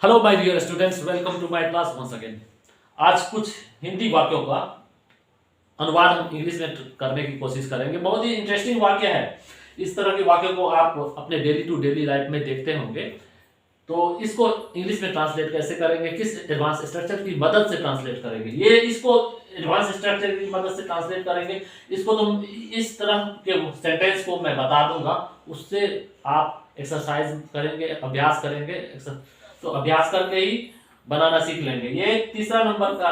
Hello my dear students, welcome to my class once again. आज कुछ हिंदी वाक्यों का अनुवाद हम इंग्लिश में करने की कोशिश करेंगे। बहुत ही इंटरेस्टिंग वाक्य है। इस तरह के वाक्यों को आप अपने डेली टू डेली लाइफ में देखते होंगे। तो इसको इंग्लिश में ट्रांसलेट कैसे करेंगे, किस एडवांस स्ट्रक्चर की मदद से ट्रांसलेट करेंगे, ये इसको एडवांस स्ट्रक्चर की मदद से ट्रांसलेट करेंगे। इसको तुम इस तरह के सेंटेंस को मैं बता दूंगा, उससे आप एक्सरसाइज करेंगे, अभ्यास करेंगे। तो अभ्यास करके ही बनाना सीख लेंगे। ये तीसरा नंबर का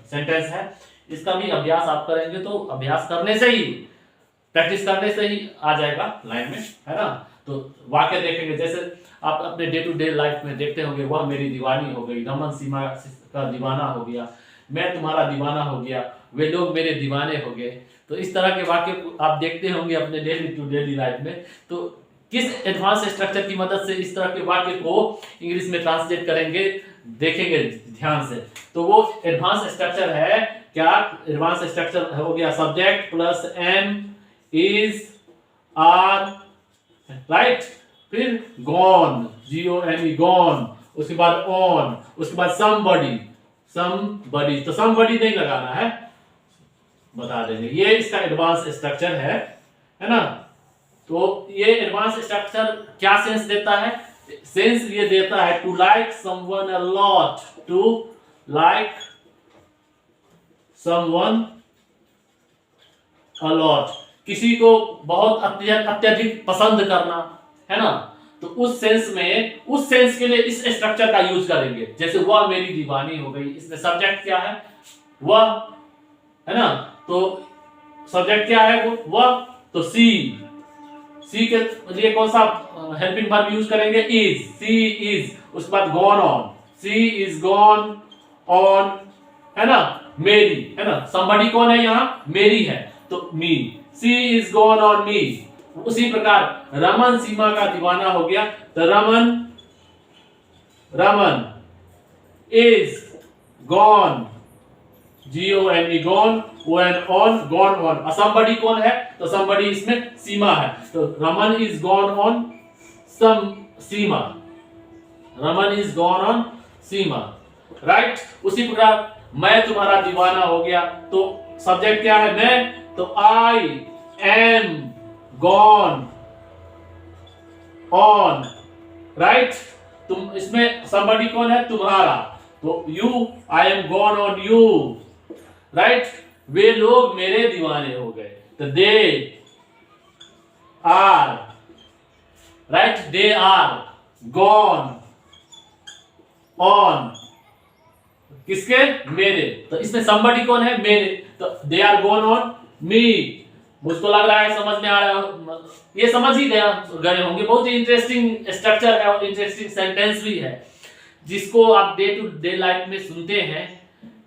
सेंटेंस है। इसका भी अभ्यास आप करेंगे तो अभ्यास करने से ही, प्रैक्टिस करने से ही आ जाएगा लाइन में, है ना। तो वाक्य देखेंगे, जैसे आप अपने डे टू डे लाइफ में देखते होंगे, वह मेरी दीवानी हो गई, रमन सीमा का दीवाना हो गया, मैं तुम्हारा दीवाना हो गया, वे लोग मेरे दीवाने हो गए। तो इस तरह के वाक्य आप देखते होंगे अपने डेली टू डेली लाइफ में। तो किस एडवांस स्ट्रक्चर की मदद से इस तरह के वाक्य को इंग्लिश में ट्रांसलेट करेंगे, देखेंगे ध्यान से। तो वो एडवांस स्ट्रक्चर है क्या? एडवांस स्ट्रक्चर हो गया subject plus am is are, right. फिर गॉन, GONE गॉन, उसके बाद ऑन, उसके बाद समबडी, समबडी। तो समबडी नहीं लगाना है, बता देंगे। ये इसका एडवांस स्ट्रक्चर है ना। तो ये एडवांस स्ट्रक्चर क्या सेंस देता है? सेंस ये देता है to like someone a lot, to like someone a lot, किसी को बहुत अत्यधिक पसंद करना, है ना। तो उस सेंस के लिए इस स्ट्रक्चर का यूज करेंगे। जैसे वह मेरी दीवानी हो गई, इसमें सब्जेक्ट क्या है? वह, है ना। तो सब्जेक्ट क्या है? वह। तो सी के लिए कौन सा हेल्पिंग वर्ब यूज करेंगे? Is, she is. उसके बाद gone on, she is gone on, है ना, मेरी, है ना। somebody कौन है यहां? मेरी है, तो मी, सी इज गॉन ऑन मी। उसी प्रकार रमन सीमा का दीवाना हो गया, तो Raman is gone, GONE gone, on, gone on. somebody कौन है? तो somebody इसमें सीमा है, तो Raman is gone on Seema, Raman is gone on Seema, right. उसी प्रकार मैं तुम्हारा दीवाना हो गया, तो सब्जेक्ट क्या है? मैं, तो I am gone on, right. तुम, इसमें somebody कौन है? तुम्हारा, तो you, I am gone on you, right. वे लोग मेरे दीवाने हो गए, तो they are, right, they are gone on, किसके? मेरे। तो इसमें somebody कौन है? मेरे, तो they are gone on me. मुझको लग रहा है समझ में आ रहा है, ये समझ ही गए होंगे। बहुत ही इंटरेस्टिंग स्ट्रक्चर है और इंटरेस्टिंग सेंटेंस भी है, जिसको आप डे टू डे लाइफ में सुनते हैं,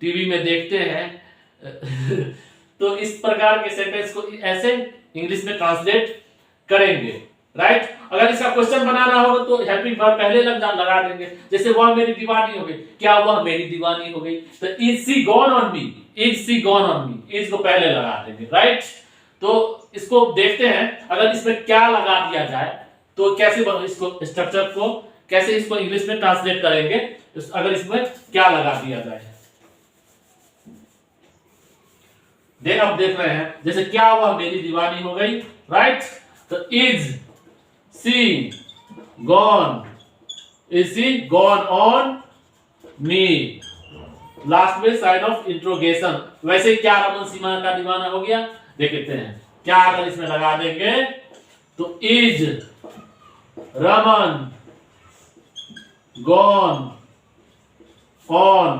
टीवी में देखते हैं। तो इस प्रकार के सेंटेंस को ऐसे इंग्लिश में ट्रांसलेट करेंगे, राइट। अगर इसका क्वेश्चन बनाना होगा तो हेल्पिंग वर्ब पहले लगा देंगे। जैसे वह मेरी दीवानी हो गई, क्या वह मेरी दीवानी हो गई? तो is she gone on me, is she gone on me, is को पहले लगा देंगे, राइट। तो इसको देखते हैं, अगर इसमें क्या लगा दिया जाए तो कैसे इसको स्ट्रक्चर को कैसे इसको इंग्लिश में ट्रांसलेट करेंगे, अगर इसमें क्या लगा दिया जाए। अब देख रहे हैं, जैसे क्या वह मेरी दीवानी हो गई, राइट। तो is she gone, is she gone on me, last में साइन ऑफ इंट्रोगेशन। वैसे ही क्या रमन सीमा का दीवाना हो गया, देखते हैं क्या अगर इसमें लगा देंगे। तो is Raman gone on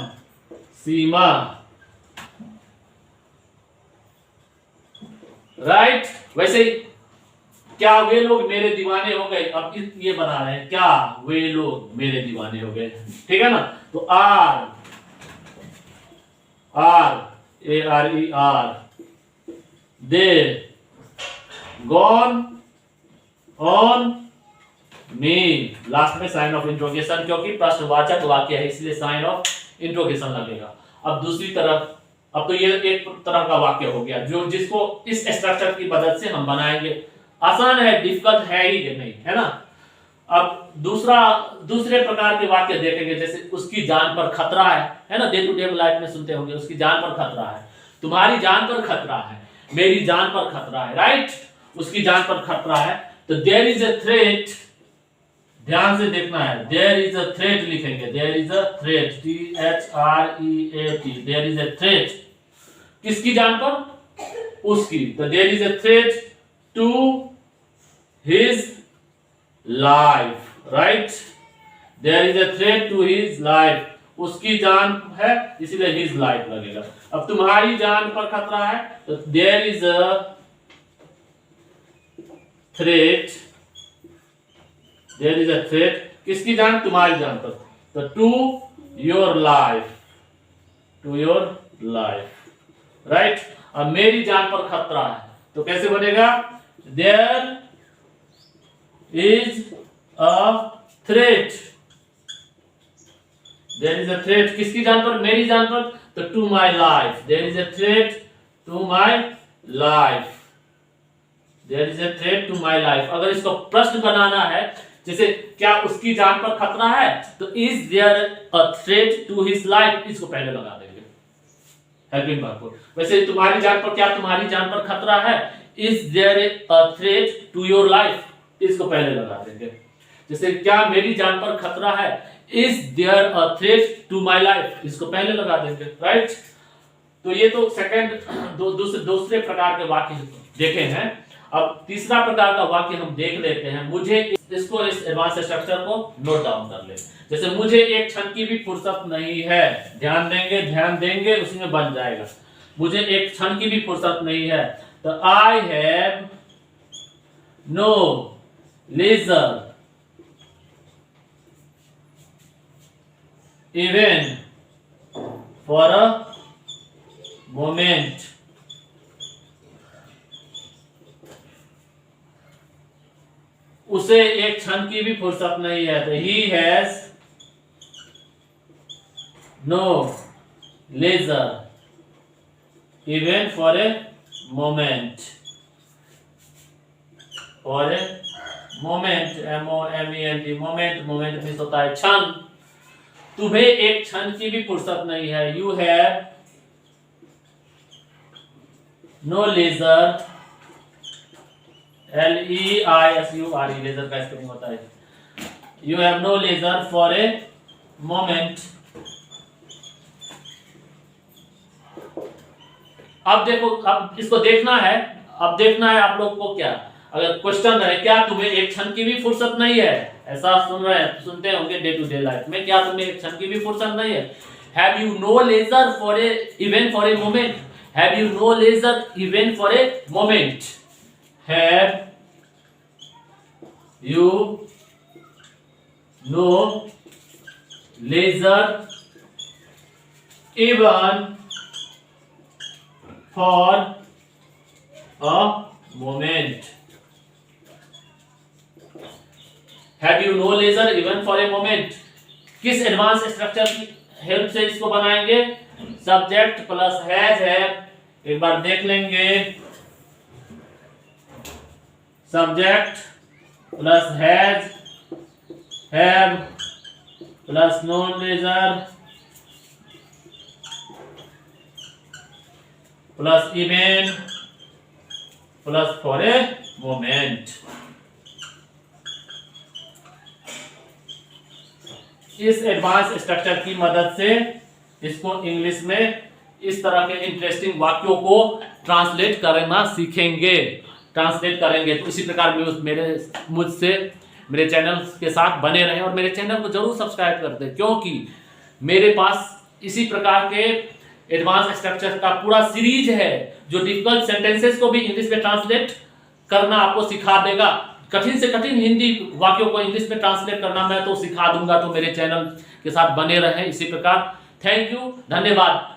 Seema, right. वैसे ही क्या वे लोग मेरे दीवाने हो गए, अब ये बना रहे हैं, क्या वे लोग मेरे दीवाने हो गए, ठीक है ना। तो are, ARER, they gone on me, last में साइन ऑफ इंट्रोगेशन, क्योंकि प्रश्नवाचक वाक्य है इसलिए साइन ऑफ इंट्रोगेशन लगेगा। अब दूसरी तरफ, अब तो ये एक तरह का वाक्य हो गया जो जिसको इस स्ट्रक्चर की मदद से हम बनाएंगे। आसान है, डिफिकल्ट है ही नहीं, है ना। अब दूसरे प्रकार के वाक्य देखेंगे, जैसे उसकी जान पर खतरा है ना, डे टू डे लाइफ में सुनते होंगे, उसकी जान पर खतरा है, तुम्हारी जान पर खतरा है, मेरी जान पर खतरा है, राइट। उसकी जान पर खतरा है, तो देयर इज अ थ्रेट, ध्यान से देखना है, देयर इज अ थ्रेट लिखेंगे, there is a threat, THREAT, there is a threat, किसकी जान पर, उसकी, तो there is a threat to his life, right, there is a threat to his life, उसकी जान है इसलिए हिज लाइफ लगेगा। अब तुम्हारी जान पर खतरा है, तो there is a threat, there is a threat, किसकी जान, तुम्हारी जान पर, तो to your life, to your life, right. अब मेरी जान पर खतरा है, तो कैसे बनेगा, there is a threat, there is a threat, किसकी जान पर, मेरी जान पर, तो to my life, there is a threat to my life, there is a threat to my life. अगर इसको प्रश्न बनाना है, जैसे क्या उसकी जान पर खतरा है, तो is there a threat to his life, इसको पहले लगा देंगे हेल्पिंग वर्ब को। वैसे तुम्हारी जान पर, क्या तुम्हारी जान पर खतरा है, is there a threat to your life, इसको पहले लगा देंगे। जैसे क्या मेरी जान पर खतरा है, is there a threat to my life, इसको पहले लगा देंगे, राइट। तो ये तो सेकंड दूसरे प्रकार के वाक्य देखे हैं। अब तीसरा प्रकार का वाक्य हम देख लेते हैं। मुझे इसको, इस एडवांस स्ट्रक्चर को नोट डाउन कर ले। जैसे मुझे एक क्षण की भी फुर्सत नहीं है, ध्यान देंगे उसी में बन जाएगा। मुझे एक क्षण की भी फुर्सत नहीं है, तो I have no leisure even for a moment, उसे एक क्षण की भी फुर्सत नहीं है, तो he has no leisure even for a moment, for a moment, MOMENT, moment means होता है क्षण। तुम्हें एक क्षण की भी फुर्सत नहीं है, you have no leisure, LEISURE, leisure का स्पेलिंग होता है, you have no leisure for a moment. अब देखो, अब इसको देखना है, आप लोग को क्या, अगर क्वेश्चन है क्या तुम्हें एक क्षण की भी फुर्सत नहीं है, ऐसा सुनते होंगे डे टू डे लाइफ में, क्या तुम्हें एक क्षण की भी फुर्सत नहीं है, have you no leisure for a even for a moment, have you no leisure even for a moment, have you no leisure even for a moment, have you no leisure even for a moment. किस advance structure की help से इसको बनाएंगे, subject plus has है, एक बार देख लेंगे, subject plus has, have plus no leisure plus even plus for a moment. इस एडवांस स्ट्रक्चर की मदद से इसको इंग्लिश में इस तरह के इंटरेस्टिंग वाक्यों को ट्रांसलेट करना सीखेंगे, ट्रांसलेट करेंगे। तो इसी प्रकार मुझसे मेरे चैनल के साथ बने रहें और मेरे चैनल को जरूर सब्सक्राइब कर दें, क्योंकि मेरे पास इसी प्रकार के एडवांस स्ट्रक्चर का पूरा सीरीज है जो डिफिकल्ट सेंटेंसेस को भी इंग्लिश में ट्रांसलेट करना आपको सिखा देगा। कठिन से कठिन हिंदी वाक्यों को इंग्लिश में ट्रांसलेट करना मैं तो सिखा दूंगा, तो मेरे चैनल के साथ बने रहें इसी प्रकार। थैंक यू, धन्यवाद।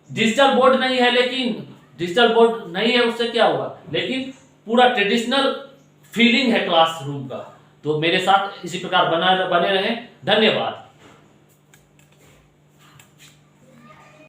डिजिटल बोर्ड नहीं है, लेकिन डिजिटल बोर्ड नहीं है उससे क्या हुआ, लेकिन पूरा ट्रेडिशनल फीलिंग है क्लासरूम का। तो मेरे साथ इसी प्रकार बने रहें। धन्यवाद।